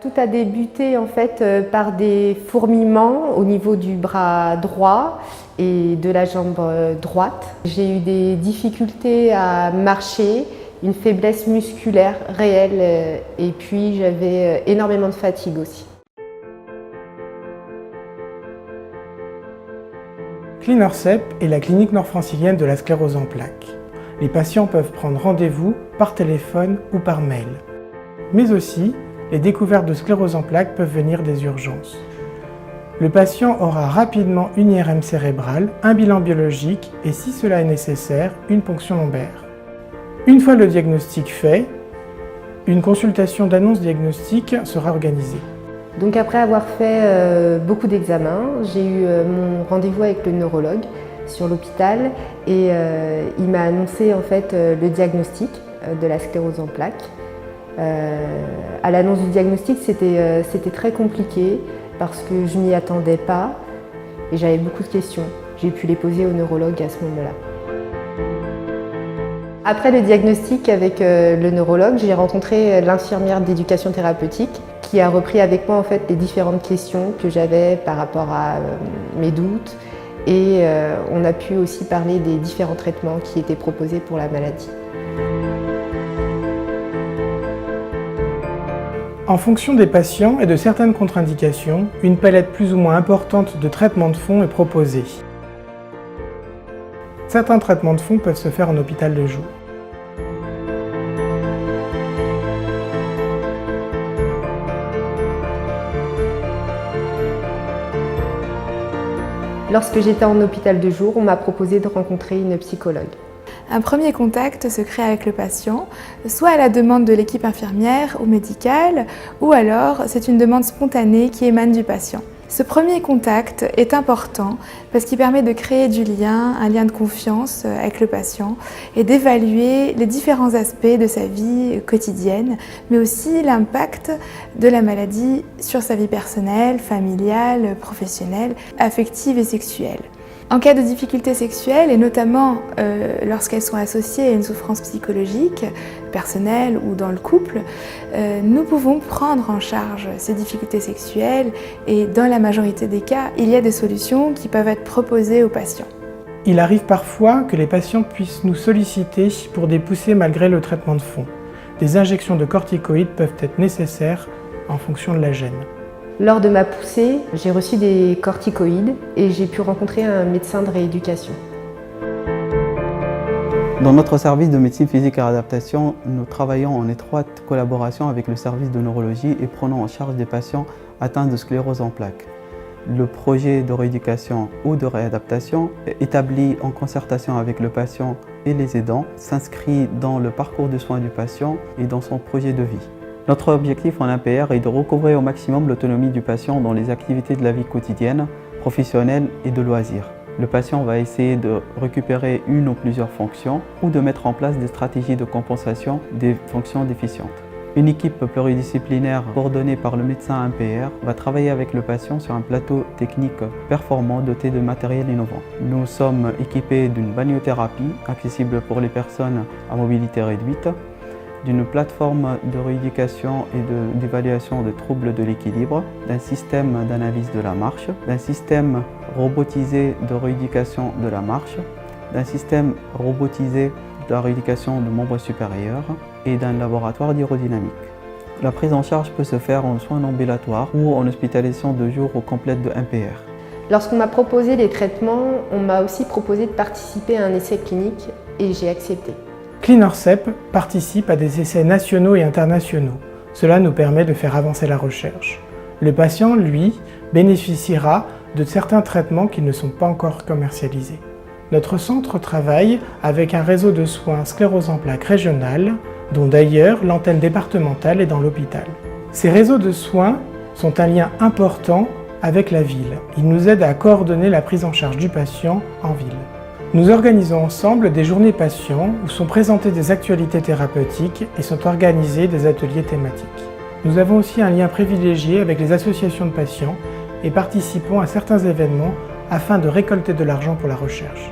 Tout a débuté en fait par des fourmillements au niveau du bras droit et de la jambe droite. J'ai eu des difficultés à marcher, une faiblesse musculaire réelle et puis j'avais énormément de fatigue aussi. CleanERCEP est la clinique nord-francilienne de la sclérose en plaques. Les patients peuvent prendre rendez-vous par téléphone ou par mail. Mais aussi, les découvertes de sclérose en plaques peuvent venir des urgences. Le patient aura rapidement une IRM cérébrale, un bilan biologique et, si cela est nécessaire, une ponction lombaire. Une fois le diagnostic fait, une consultation d'annonce diagnostique sera organisée. Donc après avoir fait beaucoup d'examens, j'ai eu mon rendez-vous avec le neurologue sur l'hôpital et il m'a annoncé en fait le diagnostic de la sclérose en plaques. À l'annonce du diagnostic, c'était très compliqué parce que je m'y attendais pas et j'avais beaucoup de questions. J'ai pu les poser au neurologue à ce moment-là. Après le diagnostic avec le neurologue, j'ai rencontré l'infirmière d'éducation thérapeutique qui a repris avec moi en fait les différentes questions que j'avais par rapport à mes doutes et on a pu aussi parler des différents traitements qui étaient proposés pour la maladie. En fonction des patients et de certaines contre-indications, une palette plus ou moins importante de traitements de fond est proposée. Certains traitements de fond peuvent se faire en hôpital de jour. Lorsque j'étais en hôpital de jour, on m'a proposé de rencontrer une psychologue. Un premier contact se crée avec le patient, soit à la demande de l'équipe infirmière ou médicale, ou alors c'est une demande spontanée qui émane du patient. Ce premier contact est important parce qu'il permet de créer du lien, un lien de confiance avec le patient et d'évaluer les différents aspects de sa vie quotidienne, mais aussi l'impact de la maladie sur sa vie personnelle, familiale, professionnelle, affective et sexuelle. En cas de difficultés sexuelles, et notamment lorsqu'elles sont associées à une souffrance psychologique, personnelle ou dans le couple, nous pouvons prendre en charge ces difficultés sexuelles et dans la majorité des cas, il y a des solutions qui peuvent être proposées aux patients. Il arrive parfois que les patients puissent nous solliciter pour des poussées malgré le traitement de fond. Des injections de corticoïdes peuvent être nécessaires en fonction de la gêne. Lors de ma poussée, j'ai reçu des corticoïdes et j'ai pu rencontrer un médecin de rééducation. Dans notre service de médecine physique et réadaptation, nous travaillons en étroite collaboration avec le service de neurologie et prenons en charge des patients atteints de sclérose en plaques. Le projet de rééducation ou de réadaptation, établi en concertation avec le patient et les aidants, s'inscrit dans le parcours de soins du patient et dans son projet de vie. Notre objectif en APR est de recouvrer au maximum l'autonomie du patient dans les activités de la vie quotidienne, professionnelle et de loisirs. Le patient va essayer de récupérer une ou plusieurs fonctions ou de mettre en place des stratégies de compensation des fonctions déficientes. Une équipe pluridisciplinaire coordonnée par le médecin APR va travailler avec le patient sur un plateau technique performant doté de matériel innovant. Nous sommes équipés d'une bagnothérapie accessible pour les personnes à mobilité réduite, d'une plateforme de rééducation et d'évaluation des troubles de l'équilibre, d'un système d'analyse de la marche, d'un système robotisé de rééducation de la marche, d'un système robotisé de la rééducation de membres supérieurs et d'un laboratoire d'aérodynamique. La prise en charge peut se faire en soins ambulatoires ou en hospitalisation de jour ou complète de MPR. Lorsqu'on m'a proposé les traitements, on m'a aussi proposé de participer à un essai clinique et j'ai accepté. CleanERCEP participe à des essais nationaux et internationaux. Cela nous permet de faire avancer la recherche. Le patient, lui, bénéficiera de certains traitements qui ne sont pas encore commercialisés. Notre centre travaille avec un réseau de soins sclérose en plaques régional, dont d'ailleurs l'antenne départementale est dans l'hôpital. Ces réseaux de soins sont un lien important avec la ville. Ils nous aident à coordonner la prise en charge du patient en ville. Nous organisons ensemble des journées patients où sont présentées des actualités thérapeutiques et sont organisés des ateliers thématiques. Nous avons aussi un lien privilégié avec les associations de patients et participons à certains événements afin de récolter de l'argent pour la recherche.